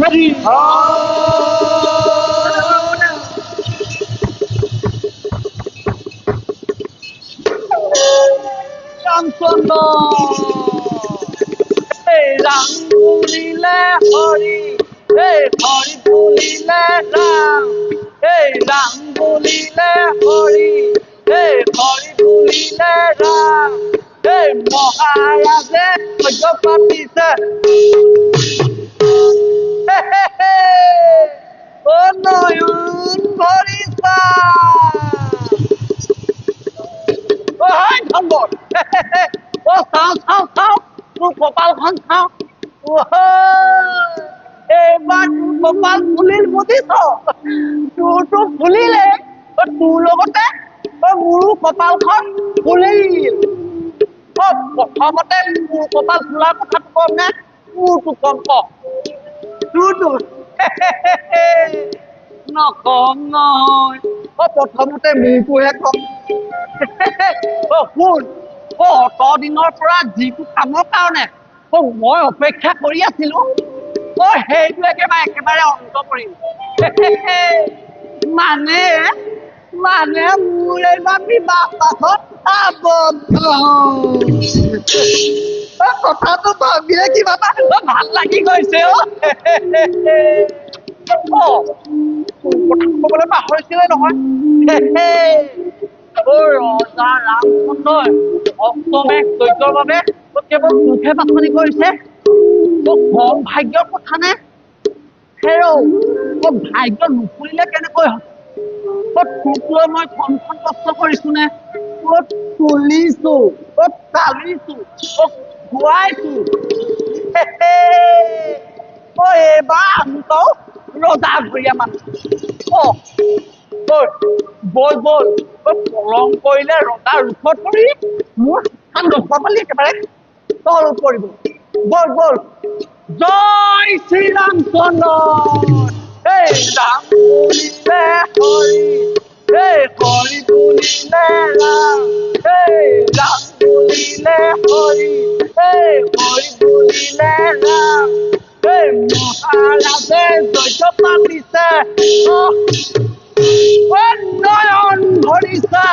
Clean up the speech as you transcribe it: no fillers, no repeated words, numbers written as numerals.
হরি রামচন্দ্র রাম বলিলে হরি হরি বলিলে রাম রাম বলিলে হরি হরি বলিলে রাম মহারাজে যজ্ঞ পাতিছে ও নয়ন ভরিছা ও হাই ধম্বর ও চাও চাও চাও তোৰ কপালখন চাও এইবাৰ তোৰ কপাল ফুলিল বুজিছ তোৰটো ফুলিলে তোৰ লগতে মোৰো কপালখন ফুলিল প্ৰথমতে তোৰ কপাল ফুলাৰ কথাটো কম নে তোৰটো কম ক তোৰটো নকম নহয় প্ৰথমতে মোৰটোহে কম শুন অত দিনৰ পৰা যিটো কামৰ কাৰণে মই অপেক্ষা কৰি আছিলো সেইটো একেবাৰে অন্ত কৰিম মানে মানে মোৰ এইবাৰ বিবাহ পাশত আবদ্ধ কথাটো ভাবিয়ে কিবা এটা ভাল লাগি গৈছে কথা কবলৈ পাহৰিছিলে নহয় ৰজা ৰামচন্দ্ৰই অষ্টমেঘ যজ্ঞৰ বাবে কেৱল মুখে বাছনি কৰিছে কম ভাগ্যৰ কথা নে ভাগ্য নুফুলিলে কেনেকৈ হ'ব তোক লৈ মই কণখন কষ্ট কৰিছো নে তুলিছো চালিছো খুৱাইছো এইবাৰ আমুকও ৰজা ঘৰীয়া মানুহ বল বল পলম কৰিলে ৰজা ৰোষত পৰি মোৰ নখোৱা পালি একেবাৰে তল পৰিব বল বল জয় শ্ৰীৰামচন্দ্ৰ ৰাম বুলিলে হৰি হৰি বুলিলে ৰাম ৰাম বুলিলে হৰি হৰি বুলিলে ৰাম মহাৰাজে যজ্ঞ পাতিছে নয়ন ভৰিছা